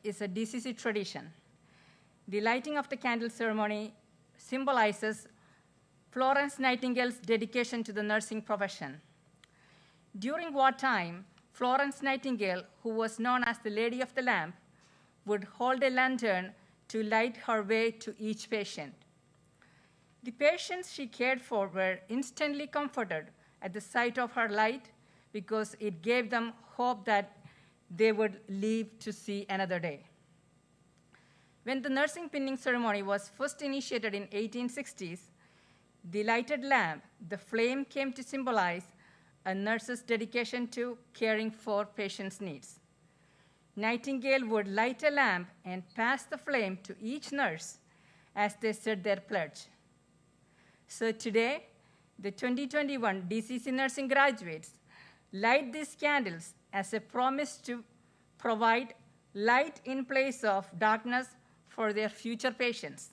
is a DCC tradition. The lighting of the candle ceremony symbolizes Florence Nightingale's dedication to the nursing profession. During wartime, Florence Nightingale, who was known as the Lady of the Lamp, would hold a lantern to light her way to each patient. The patients she cared for were instantly comforted at the sight of her light because it gave them hope that they would live to see another day. When the nursing pinning ceremony was first initiated in 1860s, the lighted lamp, the flame, came to symbolize a nurse's dedication to caring for patients' needs. Nightingale would light a lamp and pass the flame to each nurse as they said their pledge. So today, the 2021 DCC nursing graduates light these candles as a promise to provide light in place of darkness for their future patients.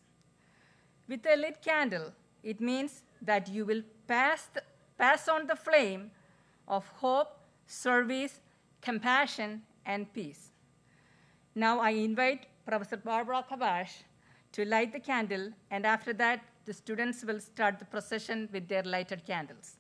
With a lit candle, it means that you will pass on the flame of hope, service, compassion, and peace. Now I invite Professor Barbara Kabash to light the candle, and after that, the students will start the procession with their lighted candles.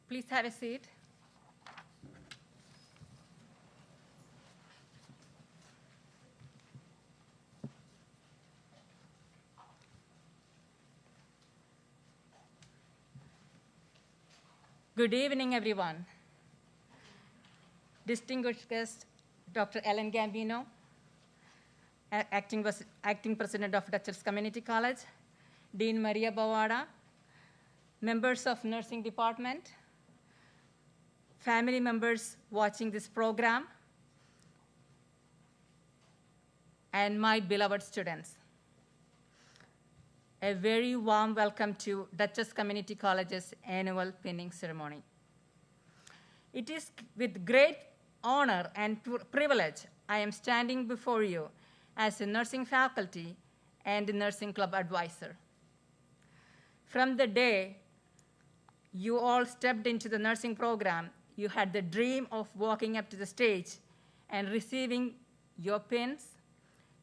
Please have a seat. Good evening, everyone. Distinguished guest, Dr. Ellen Gambino, acting president of Dutchess Community College, Dean Maria Bavada, members of nursing department, family members watching this program, and my beloved students. A very warm welcome to Dutchess Community College's annual pinning ceremony. It is with great honor and privilege I am standing before you as a nursing faculty and a nursing club advisor. From the day you all stepped into the nursing program, you had the dream of walking up to the stage and receiving your pins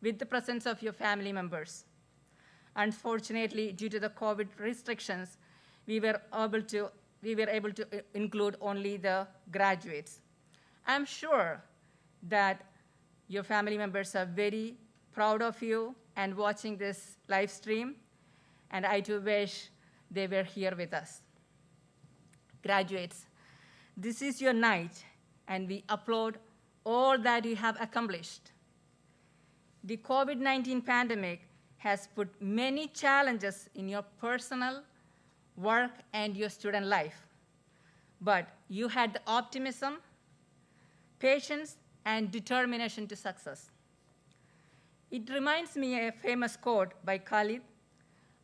with the presence of your family members. Unfortunately, due to the COVID restrictions, we were able to we were able to include only the graduates. I'm sure that your family members are very proud of you and watching this live stream, and I too wish they were here with us. Graduates, this is your night, and we applaud all that you have accomplished. The COVID-19 pandemic has put many challenges in your personal, work, and your student life. But you had the optimism, patience, and determination to success. It reminds me of a famous quote by Khalid: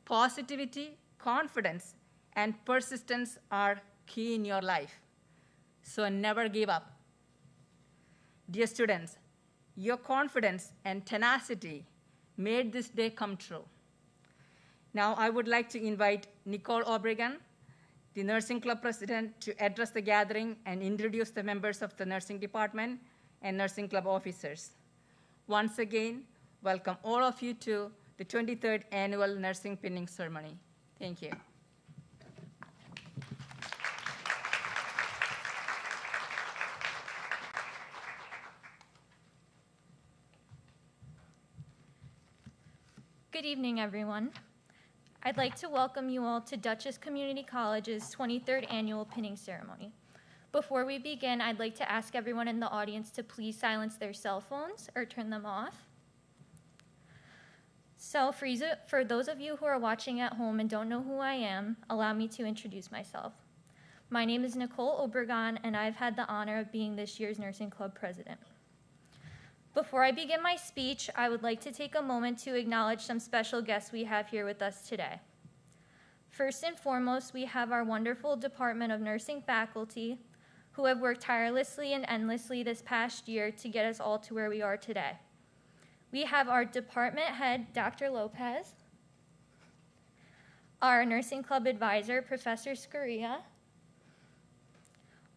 positivity, confidence, and persistence are key in your life. So never give up. Dear students, your confidence and tenacity made this day come true. Now I would like to invite Nicole Obregon, the Nursing Club President, to address the gathering and introduce the members of the Nursing Department and Nursing Club officers. Once again, welcome all of you to the 23rd Annual Nursing Pinning Ceremony. Thank you. Good evening, everyone. I'd like to welcome you all to Dutchess Community College's 23rd Annual Pinning Ceremony. Before we begin, I'd like to ask everyone in the audience to please silence their cell phones or turn them off. So for those of you who are watching at home and don't know who I am, allow me to introduce myself. My name is Nicole Obregon, and I've had the honor of being this year's Nursing Club President. Before I begin my speech, I would like to take a moment to acknowledge some special guests we have here with us today. First and foremost, we have our wonderful Department of Nursing faculty who have worked tirelessly and endlessly this past year to get us all to where we are today. We have our department head, Dr. Lopez, our nursing club advisor, Professor Scaria,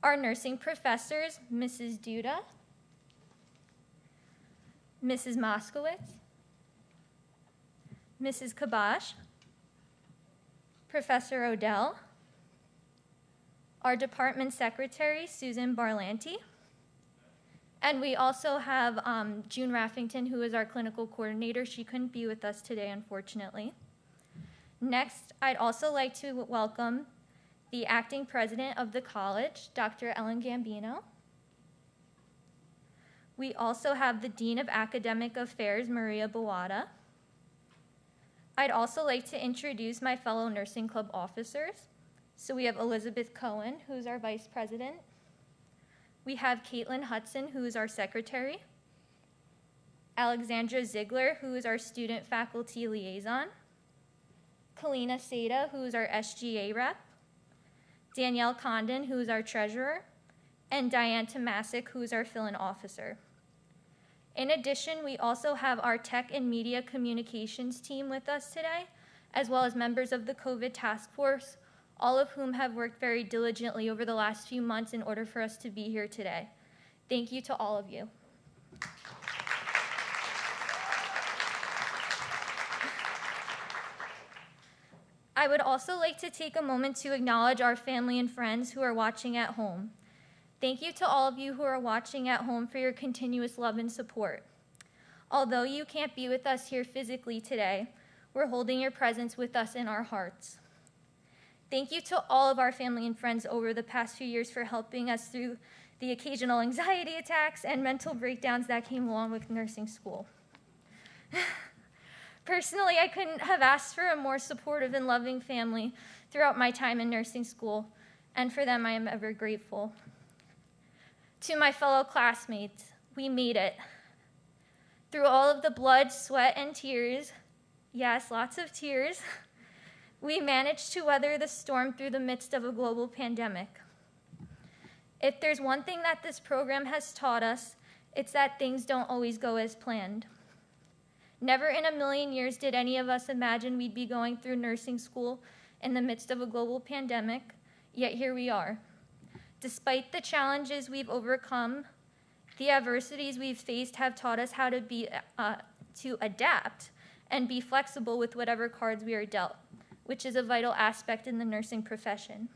our nursing professors, Mrs. Duda, Mrs. Moskowitz, Mrs. Kabash, Professor Odell, our department secretary, Susan Barlanti, and we also have June Raffington, who is our clinical coordinator. She couldn't be with us today, unfortunately. Next, I'd also like to welcome the acting president of the college, Dr. Ellen Gambino. We also have the Dean of Academic Affairs, Maria Bawada. I'd also like to introduce my fellow nursing club officers. So we have Elizabeth Cohen, who's our vice president. We have Caitlin Hudson, who is our secretary. Alexandra Ziegler, who is our student faculty liaison. Kalina Seda, who is our SGA rep. Danielle Condon, who is our treasurer. And Diane Tomasic, who is our fill-in officer. In addition, we also have our tech and media communications team with us today, as well as members of the COVID task force, all of whom have worked very diligently over the last few months in order for us to be here today. Thank you to all of you. I would also like to take a moment to acknowledge our family and friends who are watching at home. Thank you to all of you who are watching at home for your continuous love and support. Although you can't be with us here physically today, we're holding your presence with us in our hearts. Thank you to all of our family and friends over the past few years for helping us through the occasional anxiety attacks and mental breakdowns that came along with nursing school. Personally, I couldn't have asked for a more supportive and loving family throughout my time in nursing school, and for them I am ever grateful. To my fellow classmates, we made it. Through all of the blood, sweat, and tears, yes, lots of tears, we managed to weather the storm through the midst of a global pandemic. If there's one thing that this program has taught us, it's that things don't always go as planned. Never in a million years did any of us imagine we'd be going through nursing school in the midst of a global pandemic, yet here we are. Despite the challenges we've overcome, the adversities we've faced have taught us how to adapt and be flexible with whatever cards we are dealt, which is a vital aspect in the nursing profession.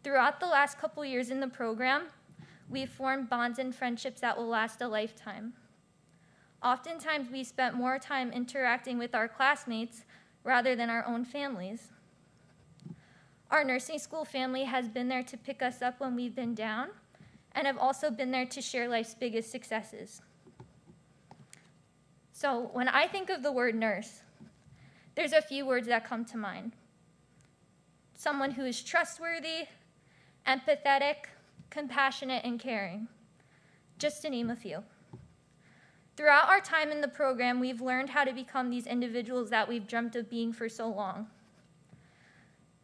Throughout the last couple years in the program, we've formed bonds and friendships that will last a lifetime. Oftentimes, we spent more time interacting with our classmates rather than our own families. Our nursing school family has been there to pick us up when we've been down, and have also been there to share life's biggest successes. So when I think of the word nurse, there's a few words that come to mind. Someone who is trustworthy, empathetic, compassionate, and caring, just to name a few. Throughout our time in the program, we've learned how to become these individuals that we've dreamt of being for so long.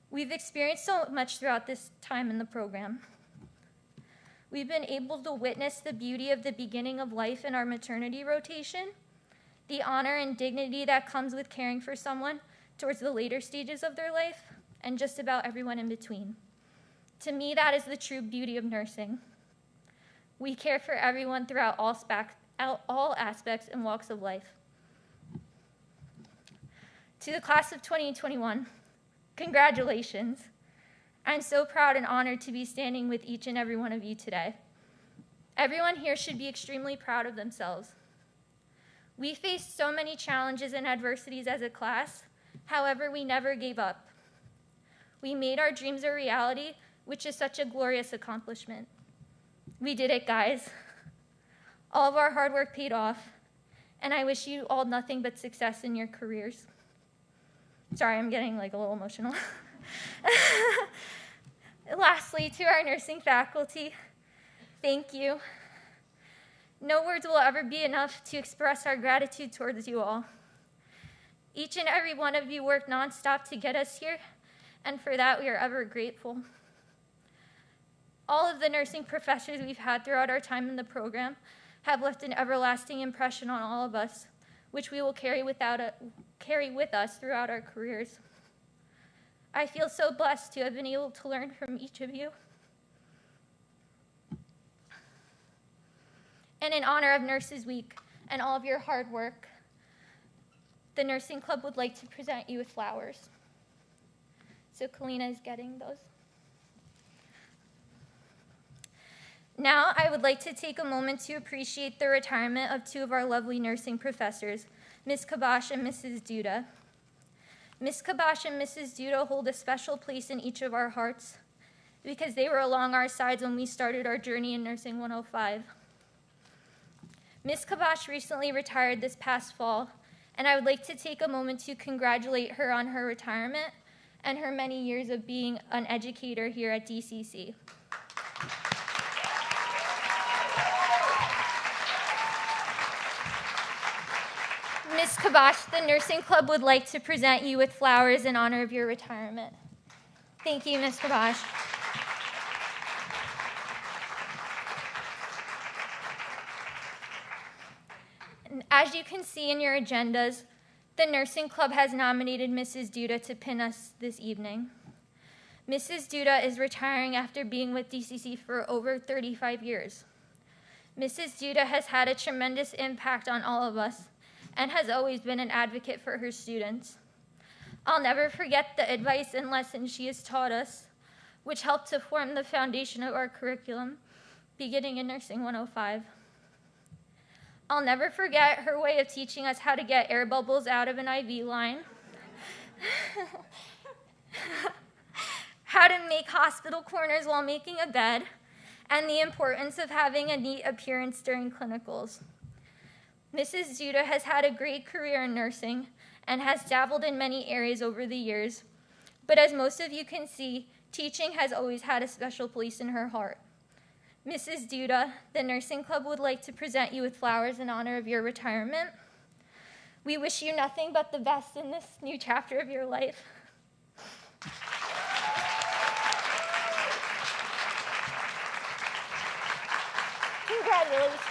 We've experienced so much throughout this time in the program. We've been able to witness the beauty of the beginning of life in our maternity rotation, the honor and dignity that comes with caring for someone towards the later stages of their life, and just about everyone in between. To me, that is the true beauty of nursing. We care for everyone throughout all aspects and walks of life. To the class of 2021, congratulations. I'm so proud and honored to be standing with each and every one of you today. Everyone here should be extremely proud of themselves. We faced so many challenges and adversities as a class, however, we never gave up. We made our dreams a reality, which is such a glorious accomplishment. We did it, guys. All of our hard work paid off, and I wish you all nothing but success in your careers. Sorry, I'm getting a little emotional. Lastly, to our nursing faculty, thank you. No words will ever be enough to express our gratitude towards you all. Each and every one of you worked nonstop to get us here, and for that we are ever grateful. All of the nursing professors we've had throughout our time in the program have left an everlasting impression on all of us, which we will carry with us throughout our careers. I feel so blessed to have been able to learn from each of you. And in honor of Nurses Week and all of your hard work, the Nursing Club would like to present you with flowers. So Kalina is getting those. Now I would like to take a moment to appreciate the retirement of two of our lovely nursing professors, Ms. Kabash and Mrs. Duda. Ms. Kabash and Mrs. Duda hold a special place in each of our hearts because they were along our sides when we started our journey in Nursing 105. Ms. Kabash recently retired this past fall, and I would like to take a moment to congratulate her on her retirement and her many years of being an educator here at DCC. Ms. Kabash, the Nursing Club would like to present you with flowers in honor of your retirement. Thank you, Ms. Kabash. And as you can see in your agendas, the Nursing Club has nominated Mrs. Duda to pin us this evening. Mrs. Duda is retiring after being with DCC for over 35 years. Mrs. Duda has had a tremendous impact on all of us and has always been an advocate for her students. I'll never forget the advice and lessons she has taught us, which helped to form the foundation of our curriculum, beginning in Nursing 105. I'll never forget her way of teaching us how to get air bubbles out of an IV line, how to make hospital corners while making a bed, and the importance of having a neat appearance during clinicals. Mrs. Duda has had a great career in nursing and has dabbled in many areas over the years, but as most of you can see, teaching has always had a special place in her heart. Mrs. Duda, the Nursing Club would like to present you with flowers in honor of your retirement. We wish you nothing but the best in this new chapter of your life. Congratulations.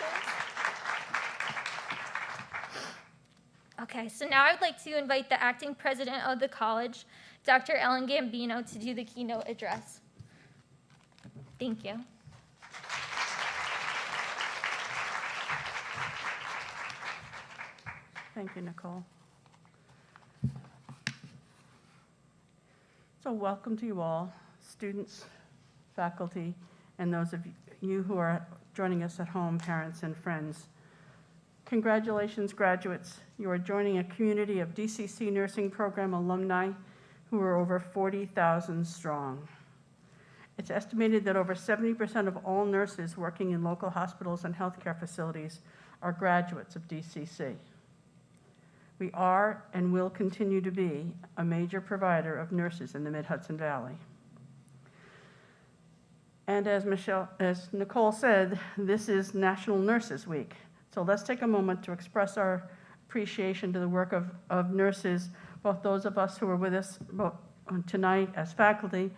Okay, so now I'd like to invite the acting president of the college, Dr. Ellen Gambino, to do the keynote address. Thank you. Thank you, Nicole. So welcome to you all, students, faculty, and those of you who are joining us at home, parents and friends. Congratulations, graduates. You are joining a community of DCC nursing program alumni who are over 40,000 strong. It's estimated that over 70% of all nurses working in local hospitals and healthcare facilities are graduates of DCC. We are and will continue to be a major provider of nurses in the Mid-Hudson Valley. And as Nicole said, this is National Nurses Week. So let's take a moment to express our appreciation to the work of nurses, both those of us who are with us tonight as faculty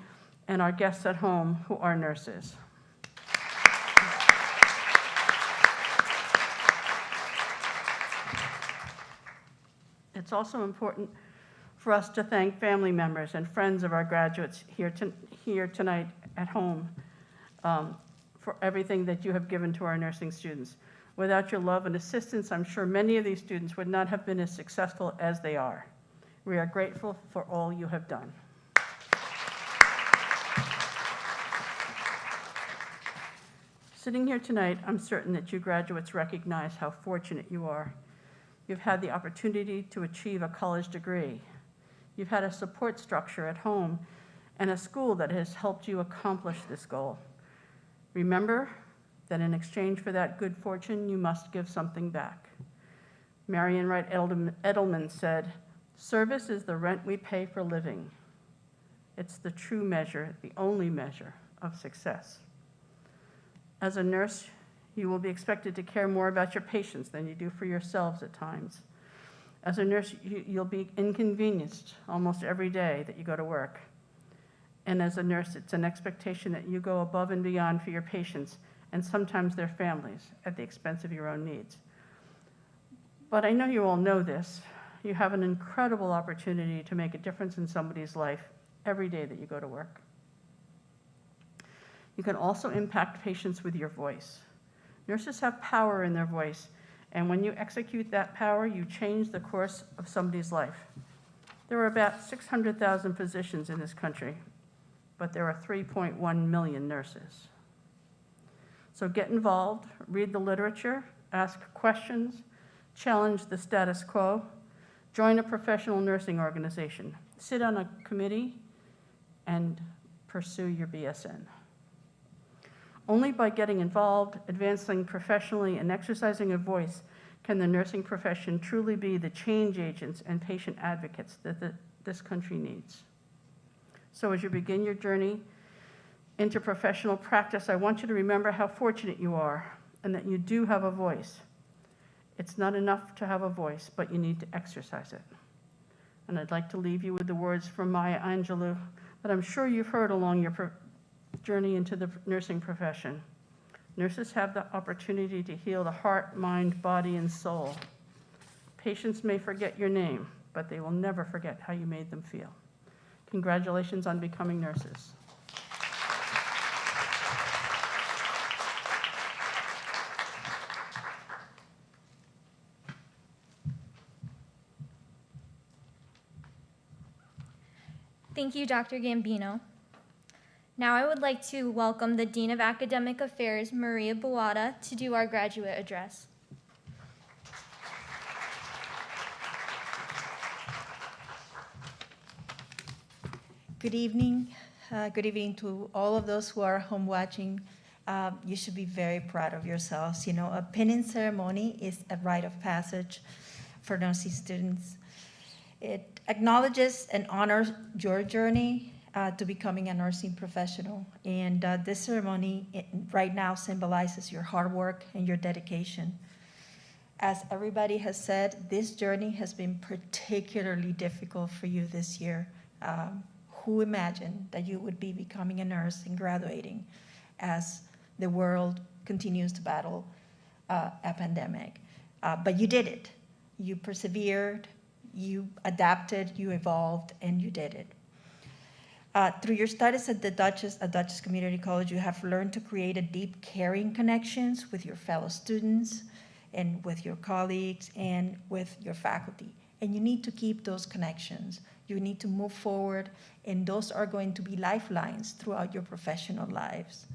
and our guests at home who are nurses. It's also important for us to thank family members and friends of our graduates here tonight at home for everything that you have given to our nursing students. Without your love and assistance, I'm sure many of these students would not have been as successful as they are. We are grateful for all you have done. Sitting here tonight, I'm certain that you graduates recognize how fortunate you are. You've had the opportunity to achieve a college degree. You've had a support structure at home and a school that has helped you accomplish this goal. Remember that in exchange for that good fortune, you must give something back. Marian Wright Edelman said, "Service is the rent we pay for living. It's the true measure, the only measure of success." As a nurse, you will be expected to care more about your patients than you do for yourselves at times. As a nurse, you'll be inconvenienced almost every day that you go to work. And as a nurse, it's an expectation that you go above and beyond for your patients and sometimes their families at the expense of your own needs. But I know you all know this. You have an incredible opportunity to make a difference in somebody's life every day that you go to work. You can also impact patients with your voice. Nurses have power in their voice, and when you execute that power, you change the course of somebody's life. There are about 600,000 physicians in this country, but there are 3.1 million nurses. So get involved, read the literature, ask questions, challenge the status quo, join a professional nursing organization, sit on a committee, and pursue your BSN. Only by getting involved, advancing professionally, and exercising a voice can the nursing profession truly be the change agents and patient advocates that this country needs. So as you begin your journey into professional practice, I want you to remember how fortunate you are and that you do have a voice. It's not enough to have a voice, but you need to exercise it. And I'd like to leave you with the words from Maya Angelou that I'm sure you've heard along your journey into the nursing profession. Nurses have the opportunity to heal the heart, mind, body, and soul. Patients may forget your name, but they will never forget how you made them feel. Congratulations on becoming nurses. Thank you, Dr. Gambino. Now I would like to welcome the Dean of Academic Affairs, Maria Buada, to do our graduate address. Good evening. Good evening to all of those who are home watching. You should be very proud of yourselves. You know, a pinning ceremony is a rite of passage for nursing students. It acknowledges and honors your journey to becoming a nursing professional. And this ceremony right now symbolizes your hard work and your dedication. As everybody has said, this journey has been particularly difficult for you this year. Who imagined that you would be becoming a nurse and graduating as the world continues to battle a pandemic? But you did it. You persevered, you adapted, you evolved, and you did it. Through your studies at the Dutchess Community College, you have learned to create a deep, caring connections with your fellow students and with your colleagues and with your faculty. And you need to keep those connections. You need to move forward, and those are going to be lifelines throughout your professional lives.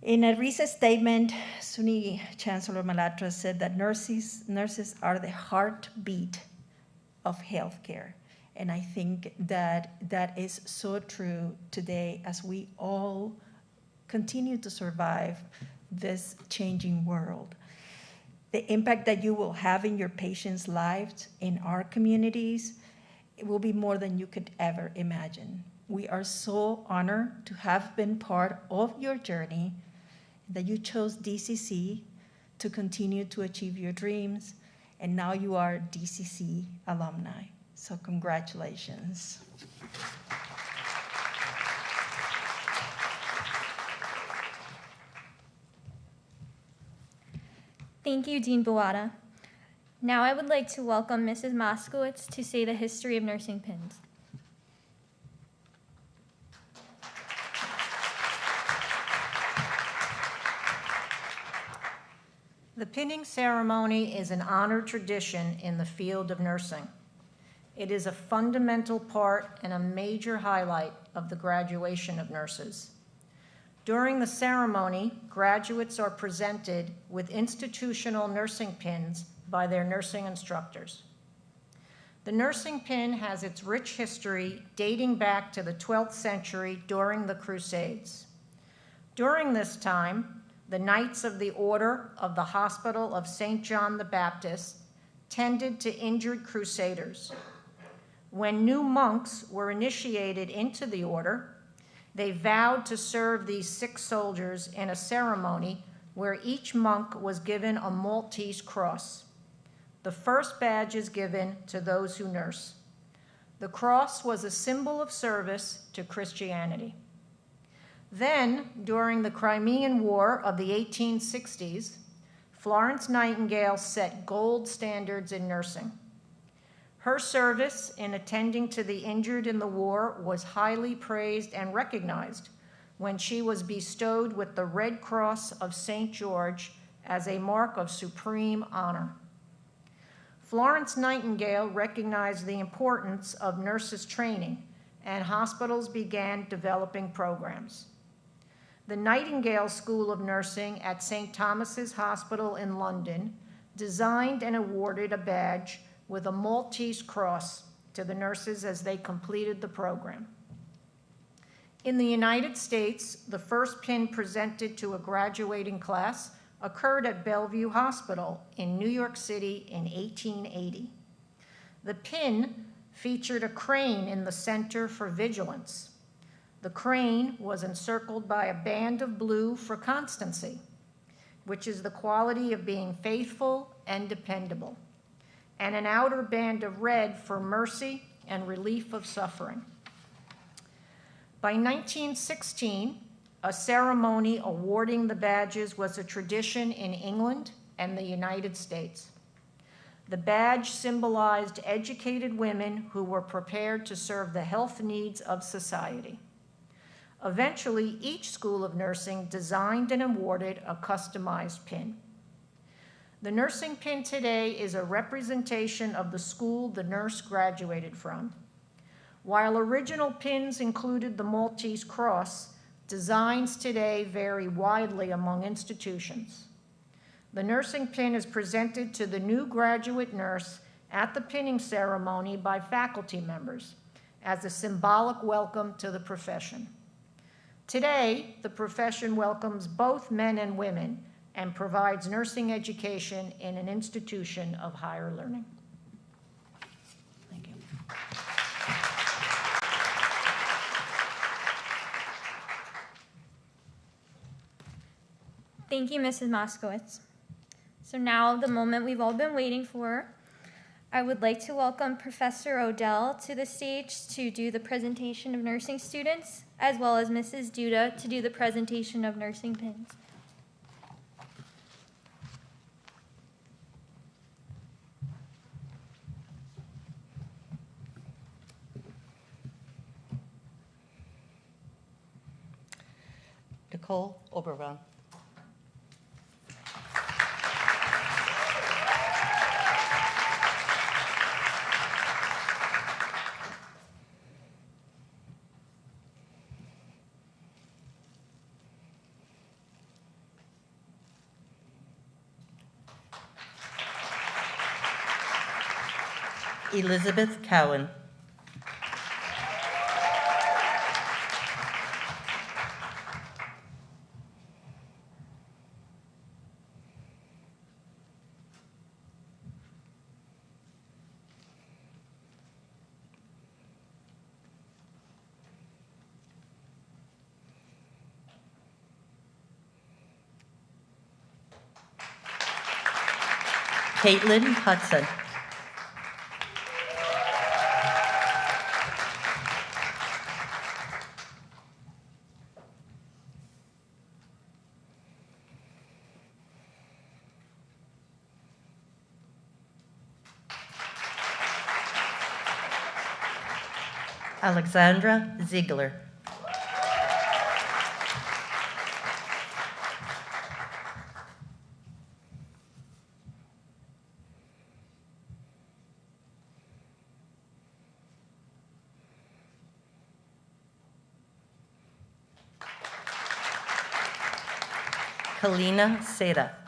In a recent statement, SUNY Chancellor Malatra said that nurses are the heartbeat of healthcare. And I think that that is so true today as we all continue to survive this changing world. The impact that you will have in your patients' lives, in our communities, it will be more than you could ever imagine. We are so honored to have been part of your journey, that you chose DCC to continue to achieve your dreams, and now you are DCC alumni. So congratulations. Thank you, Dean Boada. Now I would like to welcome Mrs. Moskowitz to say the history of nursing pins. The pinning ceremony is an honored tradition in the field of nursing. It is a fundamental part and a major highlight of the graduation of nurses. During the ceremony, graduates are presented with institutional nursing pins by their nursing instructors. The nursing pin has its rich history dating back to the 12th century during the Crusades. During this time, the Knights of the Order of the Hospital of St. John the Baptist tended to injured crusaders. When new monks were initiated into the order, they vowed to serve these sick soldiers in a ceremony where each monk was given a Maltese cross. The first badge is given to those who nurse. The cross was a symbol of service to Christianity. Then, during the Crimean War of the 1860s, Florence Nightingale set gold standards in nursing. Her service in attending to the injured in the war was highly praised and recognized when she was bestowed with the Red Cross of St. George as a mark of supreme honor. Florence Nightingale recognized the importance of nurses' training, and hospitals began developing programs. The Nightingale School of Nursing at St. Thomas's Hospital in London designed and awarded a badge with a Maltese cross to the nurses as they completed the program. In the United States, the first pin presented to a graduating class occurred at Bellevue Hospital in New York City in 1880. The pin featured a crane in the center for vigilance. The crane was encircled by a band of blue for constancy, which is the quality of being faithful and dependable, and an outer band of red for mercy and relief of suffering. By 1916, a ceremony awarding the badges was a tradition in England and the United States. The badge symbolized educated women who were prepared to serve the health needs of society. Eventually, each school of nursing designed and awarded a customized pin. The nursing pin today is a representation of the school the nurse graduated from. While original pins included the Maltese cross, designs today vary widely among institutions. The nursing pin is presented to the new graduate nurse at the pinning ceremony by faculty members as a symbolic welcome to the profession. Today, the profession welcomes both men and women and provides nursing education in an institution of higher learning. Thank you. Thank you, Mrs. Moskowitz. So now the moment we've all been waiting for. I would like to welcome Professor Odell to the stage to do the presentation of nursing students, as well as Mrs. Duda to do the presentation of nursing pins. Nicole Oberbaum. Elizabeth Cowan. Caitlin Hudson. Alexandra Ziegler. Kalina Seda.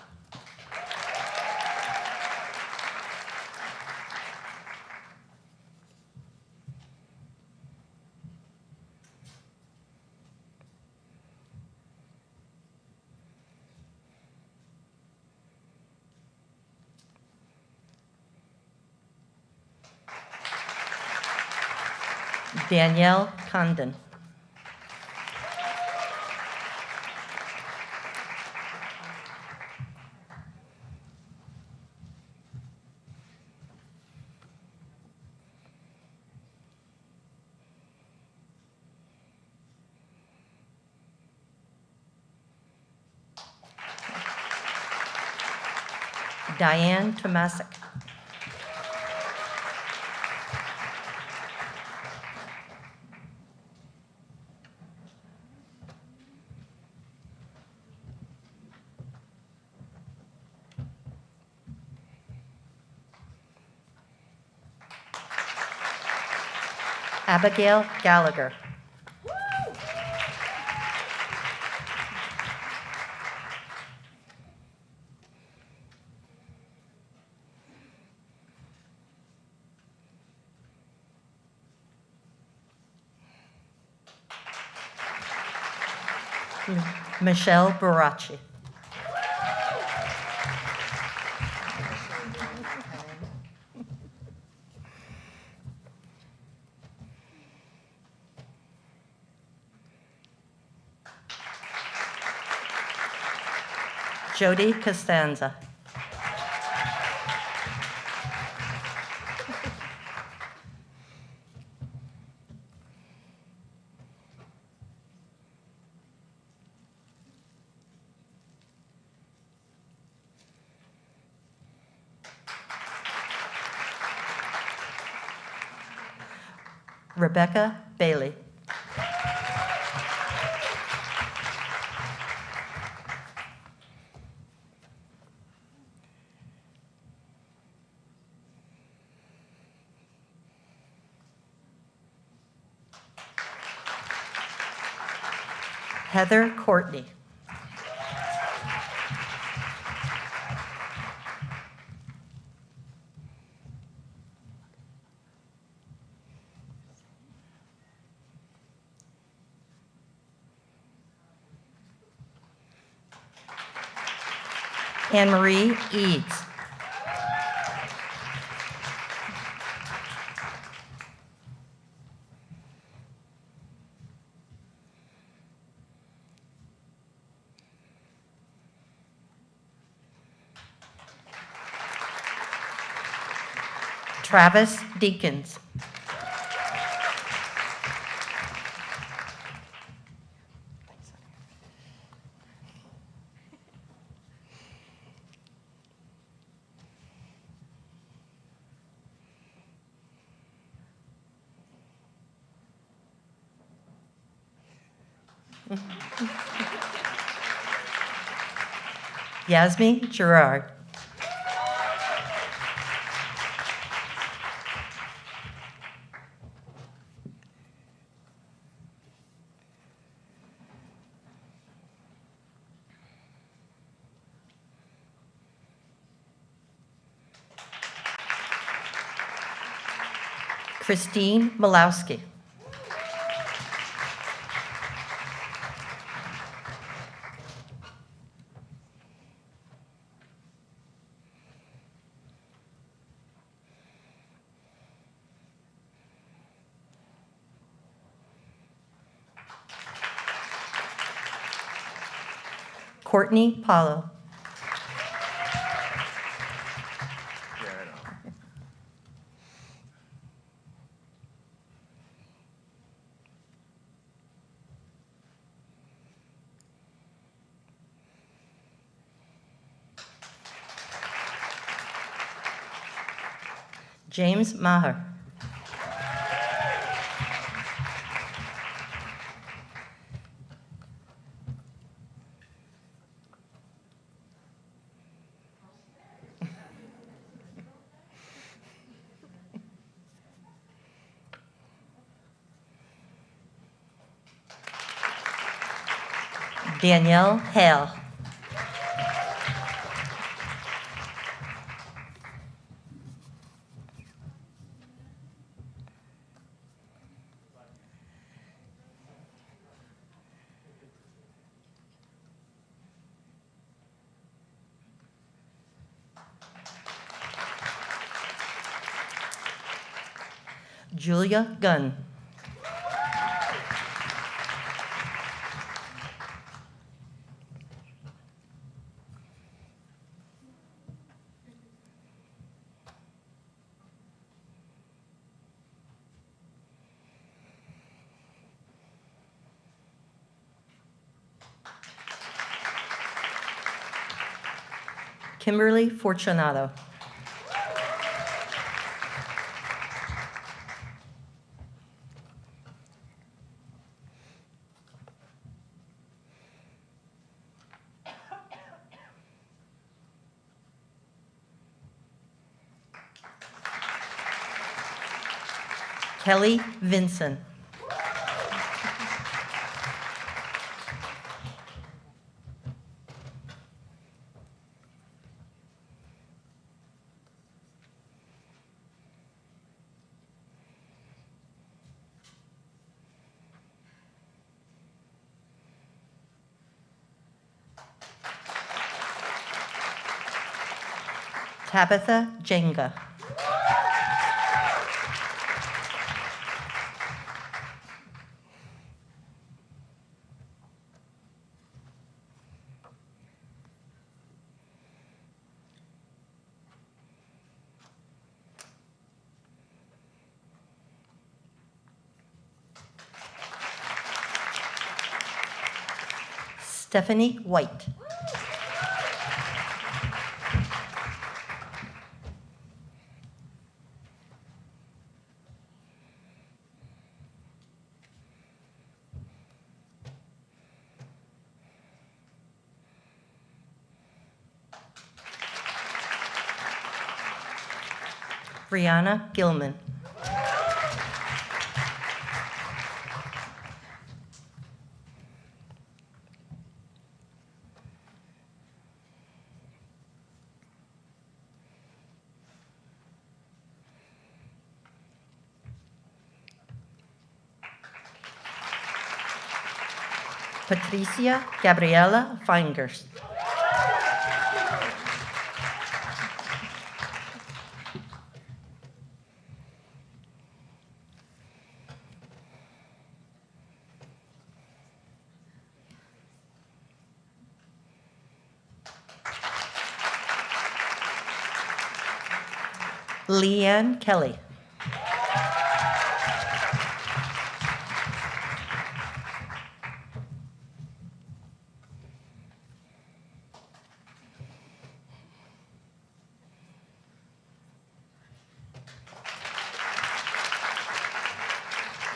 Danielle Condon. Diane Tomasic. Abigail Gallagher. Michelle Baracci. Jody Costanza. Rebecca Bailey. Heather Courtney. Anne-Marie Eads. Travis Deakins. Yasmin Gerard. Christine Malowski. Courtney Paulo. James Maher. Danielle Hale. Julia Gunn. Kimberly Fortunato. Kelly Vinson. Tabitha Jenga. Stephanie White. Brianna Gilman. Patricia Gabriela Feingers. Leanne Kelly.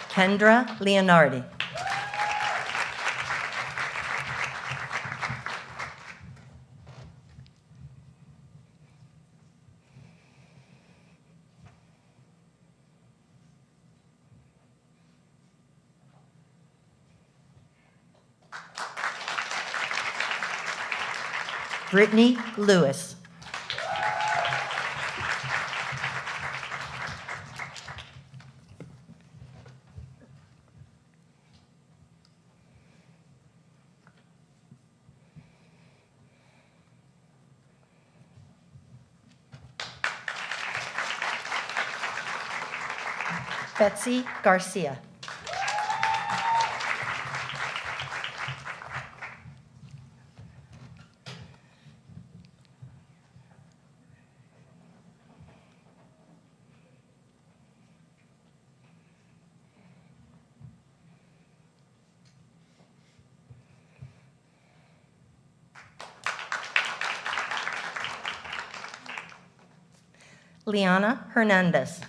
Kendra Leonardi. Brittany Lewis. Betsy Garcia. Liana Hernandez.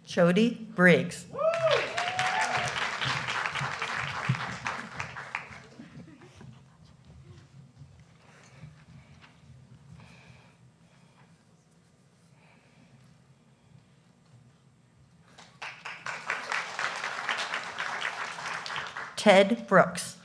Jody Briggs. Ted Brooks.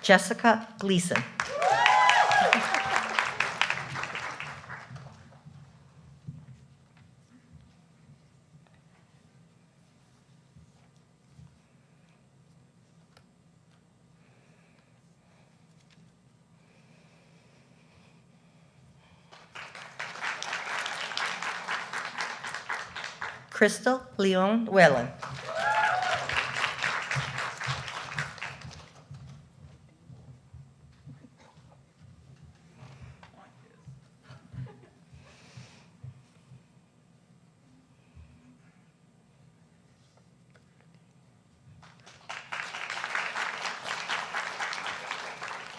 Jessica Gleason. Crystal Leon Whelan.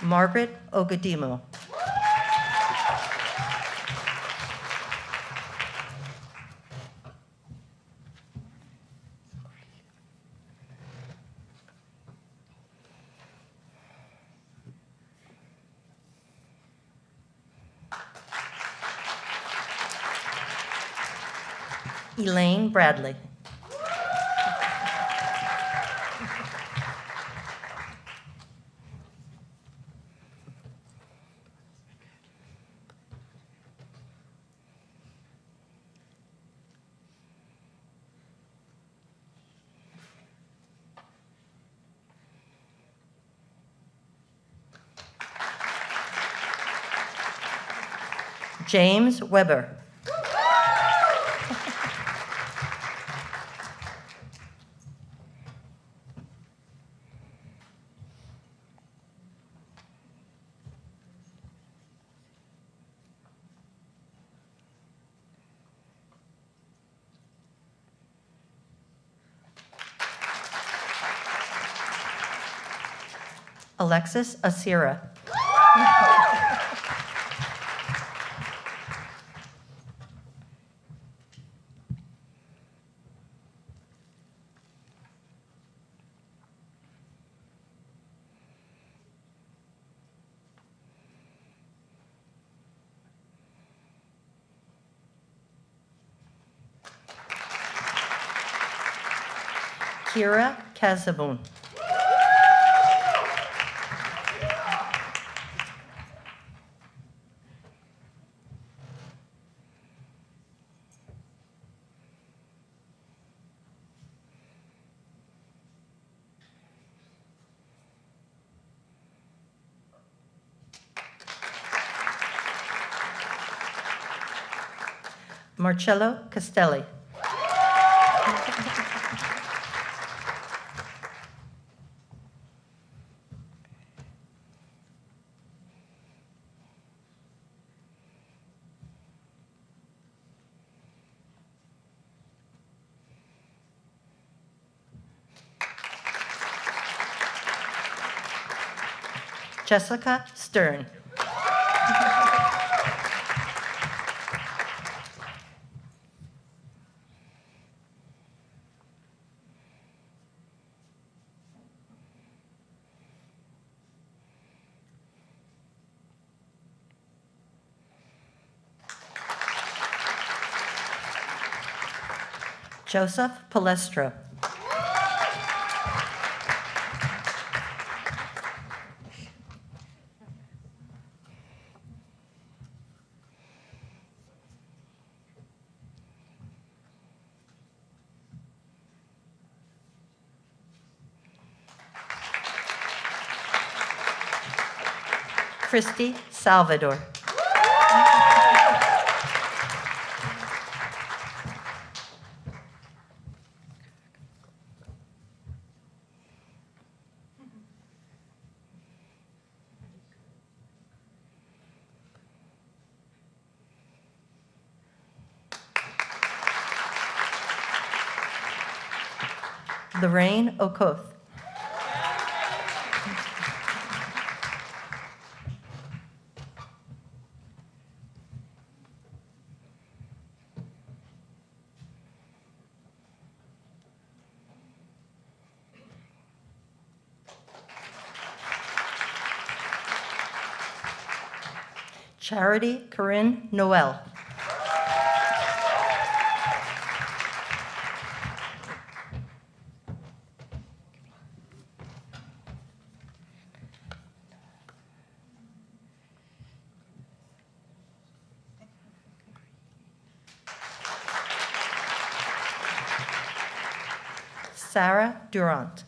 Margaret Ogadimo. Elaine Bradley. James Weber. Alexis Asira. Kira Casabon. Marcello Castelli. Jessica Stern. Joseph Palestro. Christy Salvador. Lorraine Okoth. Charity Corinne Noel. Sarah Durant.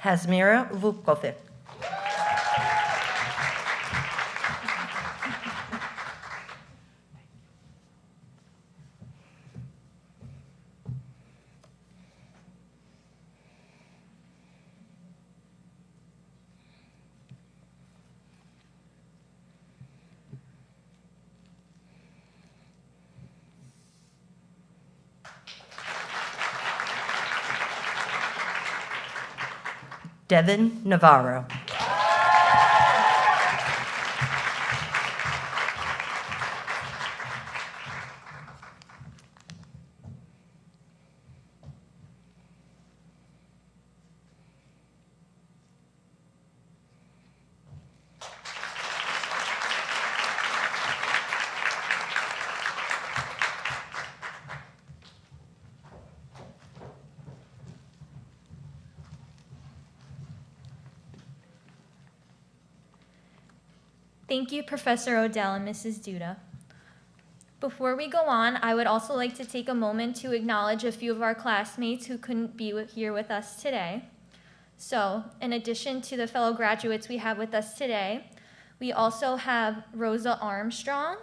Hasmira Vukovic. Devin Navarro. Thank you, Professor Odell and Mrs. Duda. Before we go on, I would also like to take a moment to acknowledge a few of our classmates who couldn't be here with us today. So, in addition to the fellow graduates we have with us today, we also have Rosa Armstrong,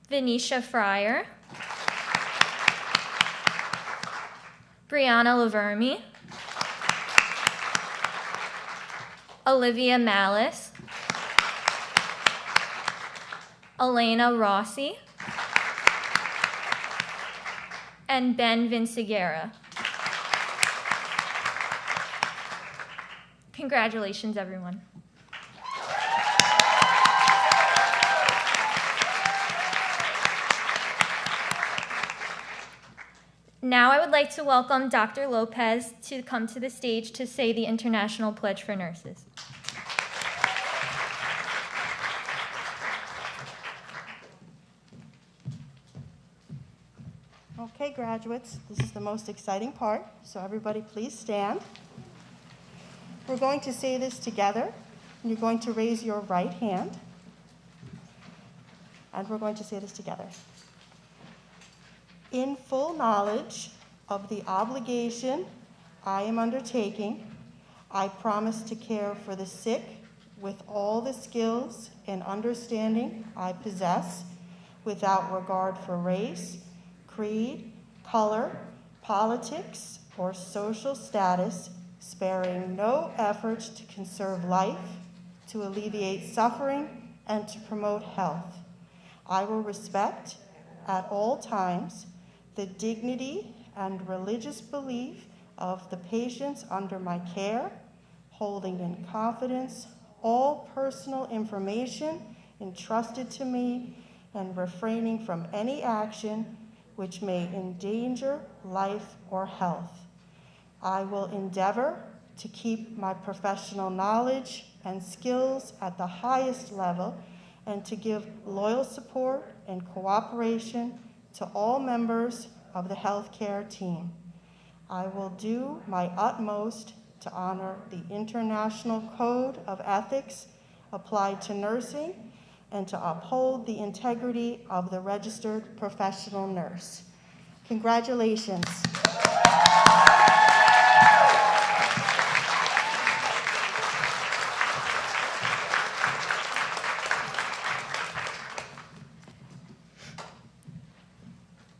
Venetia Fryer, Brianna Laverme, Olivia Malice, Elena Rossi, and Ben Vinciguerra. Congratulations, everyone. Now I would like to welcome Dr. Lopez to come to the stage to say the International Pledge for Nurses. Okay, graduates, this is the most exciting part, so everybody please stand. We're going to say this together, and you're going to raise your right hand, and we're going to say this together. In full knowledge of the obligation I am undertaking, I promise to care for the sick with all the skills and understanding I possess, without regard for race, creed, color, politics, or social status, sparing no efforts to conserve life, to alleviate suffering, and to promote health. I will respect at all times the dignity and religious belief of the patients under my care, holding in confidence all personal information entrusted to me and refraining from any action which may endanger life or health. I will endeavor to keep my professional knowledge and skills at the highest level and to give loyal support and cooperation to all members of the healthcare team. I will do my utmost to honor the International Code of Ethics applied to nursing and to uphold the integrity of the registered professional nurse. Congratulations.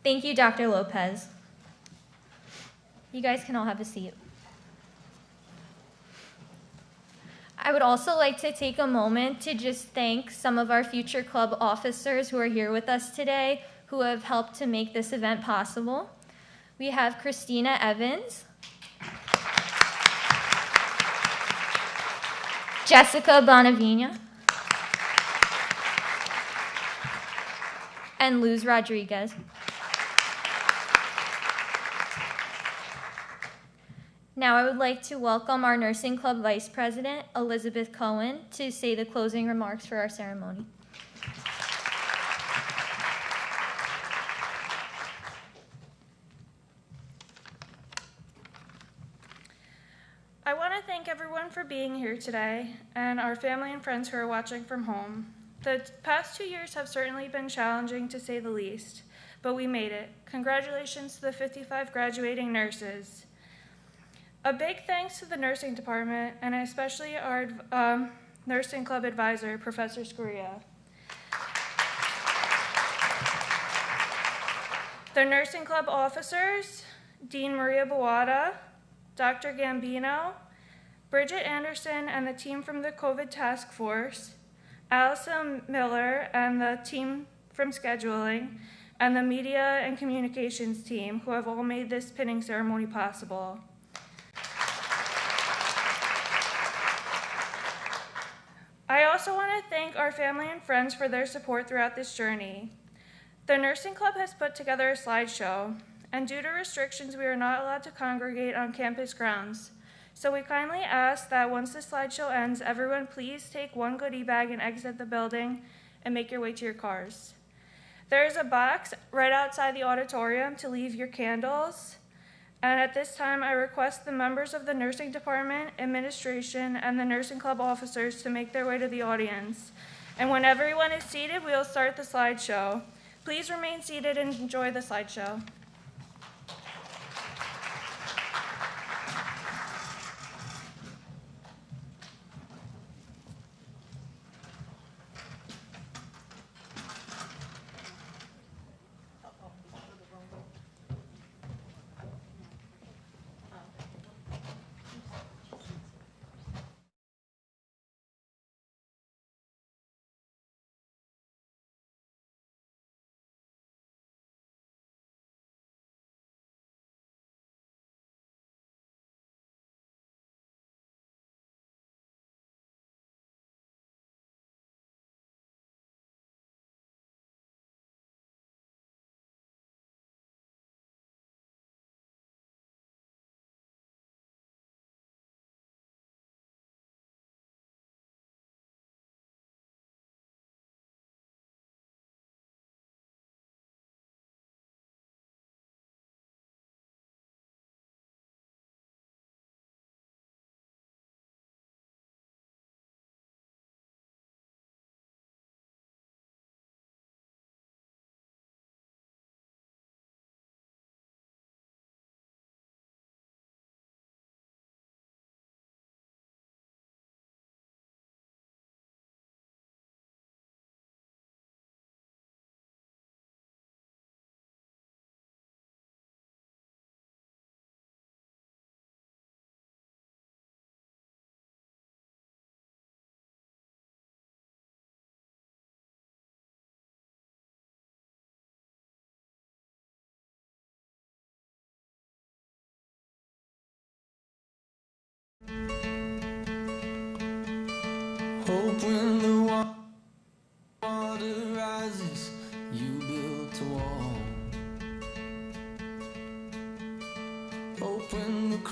Thank you, Dr. Lopez. You guys can all have a seat. I would also like to take a moment to just thank some of our future club officers who are here with us today who have helped to make this event possible. We have Christina Evans, Jessica Bonavina, and Luz Rodriguez. Now I would like to welcome our Nursing Club Vice President, Elizabeth Cohen, to say the closing remarks for our ceremony. I want to thank everyone for being here today and our family and friends who are watching from home. The past 2 years have certainly been challenging to say the least, but we made it. Congratulations to the 55 graduating nurses. A big thanks to the nursing department and especially our nursing club advisor, Professor Scoria. The nursing club officers, Dean Maria Boada, Dr. Gambino, Bridget Anderson and the team from the COVID task force, Allison Miller and the team from scheduling, and the media and communications team who have all made this pinning ceremony possible. I also want to thank our family and friends for their support throughout this journey. The Nursing Club has put together a slideshow, and due to restrictions, we are not allowed to congregate on campus grounds. So we kindly ask that once the slideshow ends, everyone please take one goodie bag and exit the building and make your way to your cars. There is a box right outside the auditorium to leave your candles. And at this time, I request the members of the nursing department, administration, and the nursing club officers to make their way to the audience. And when everyone is seated, we will start the slideshow. Please remain seated and enjoy the slideshow.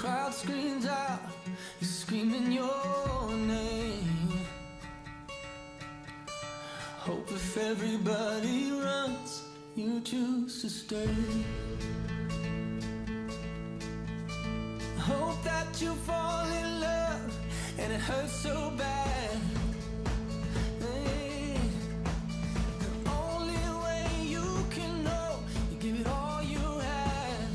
crowd screams out, you're screaming your name. Hope if everybody runs, you choose to stay. Hope that you fall in love and it hurts so bad. Hey, the only way you can know, you give it all you had.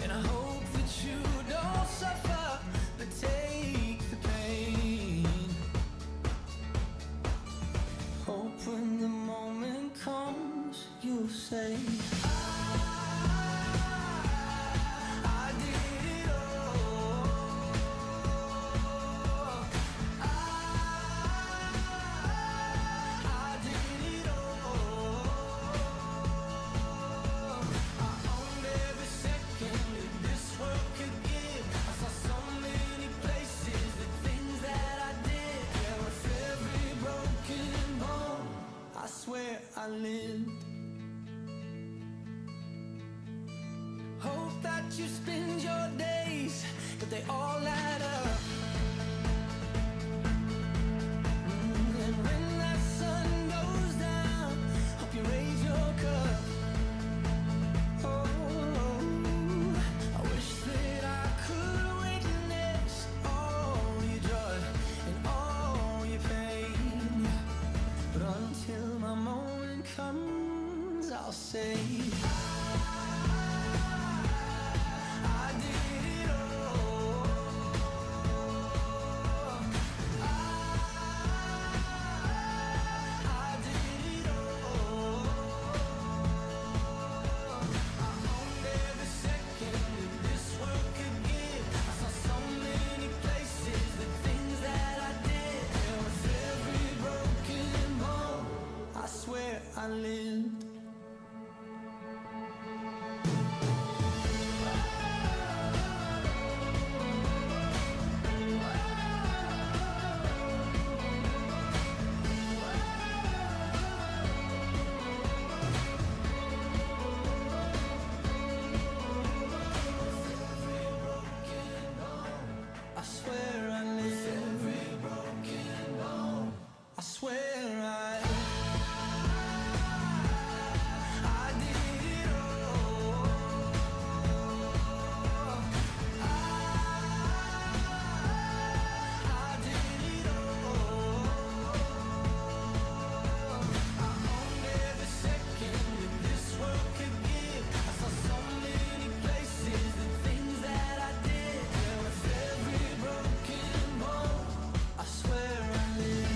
And I hope that you don't suffer, but take the pain. Hope when the moment comes, you'll say, I lived. Hope that you spend your days, but they all add up. And when that sun goes down, hope you raise your cup. Oh, I wish that I could witness all your joy and all your pain, but until my moment comes, I'll say I did it all. I did it all. I owned every second that this world could give. I saw so many places, the things that I did, and with every broken bone, I swear I lived. I swear I lived. Every broken bone, I swear I did it all. I did it all. I owned every second that this world could give. I saw so many places, the things that I did, and with every broken bone, I swear I lived.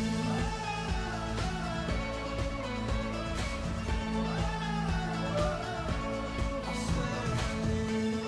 I swear I lived.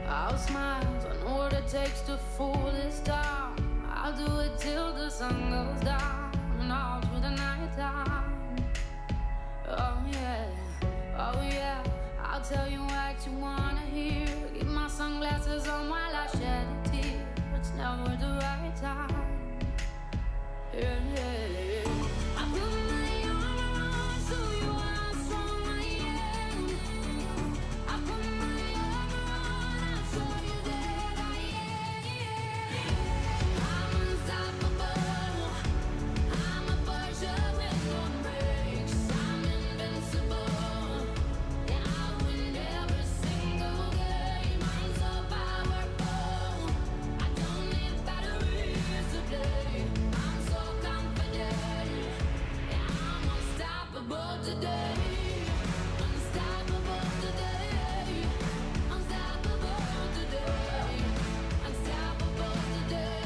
I'll smile, I know what it takes to fool this town. I'll do it till the sun goes down and all through the night time. Oh yeah, I'll tell you what you wanna hear. Keep my sunglasses on while I shed a tear. It's never the right time. Yeah. I put my arm around so you are how strong I am. I put my arm around, I'll show you that I am. I'm unstoppable. I'm a virgin with no brakes. I'm invincible. Yeah, I win every single game. I'm so powerful. I don't need batteries to play. I'm so confident. Yeah, I'm unstoppable today. Unstoppable today. Unstoppable today. Unstoppable today.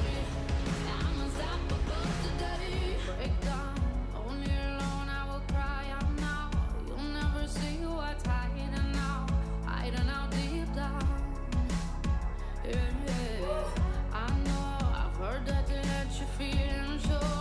Yeah, I'm unstoppable today. Break down, only alone I will cry out now. You'll never see what's hiding out deep down. Yeah. I know I've heard that they let you feel unsure.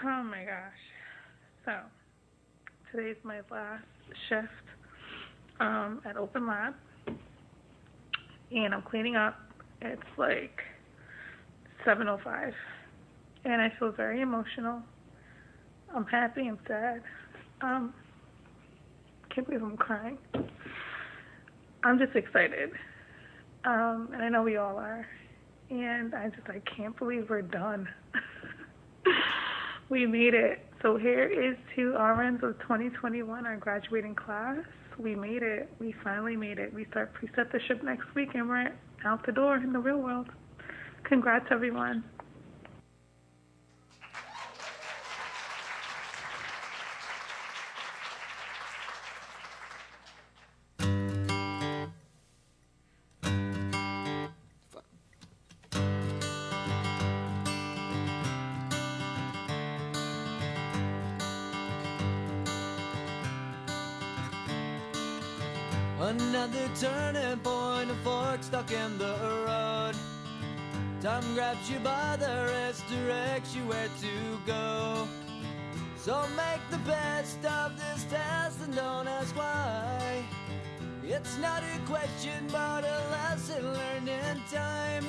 Oh my gosh. So, today's my last shift at Open Lab, and I'm cleaning up. It's like 7:05, and I feel very emotional. I'm happy, I'm sad. Can't believe I'm crying. I'm just excited, and I know we all are, and I can't believe we're done. We made it. So here is to RNs of 2021, our graduating class. We made it. We finally made it. We start preceptorship next week, and we're out the door in the real world. Congrats, everyone. Another turning point, a fork stuck in the road. Time grabs you by the wrist, directs you where to go. So make the best of this test and don't ask why. It's not a question but a lesson learned in time.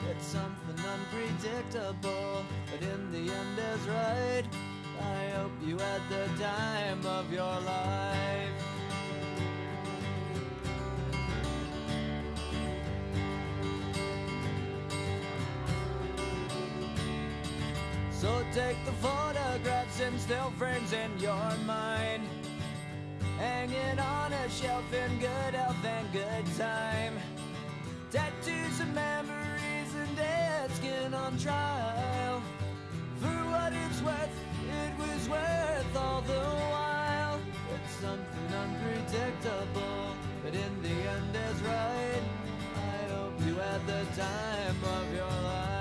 It's something unpredictable, but in the end is right. I hope you had the time of your life. So take the photographs and still frames in your mind, hanging on a shelf in good health and good time. Tattoos of memories and dead skin on trial. For what it's worth, it was worth all the while. It's something unpredictable, but in the end is right. I hope you had the time of your life.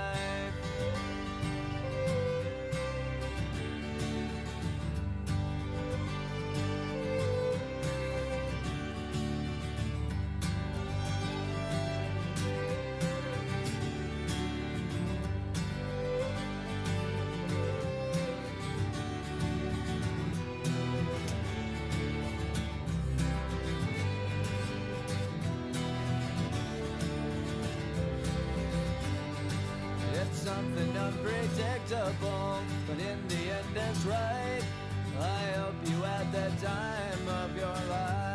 Something unpredictable, but in the end is right. I hope you had the time of your life.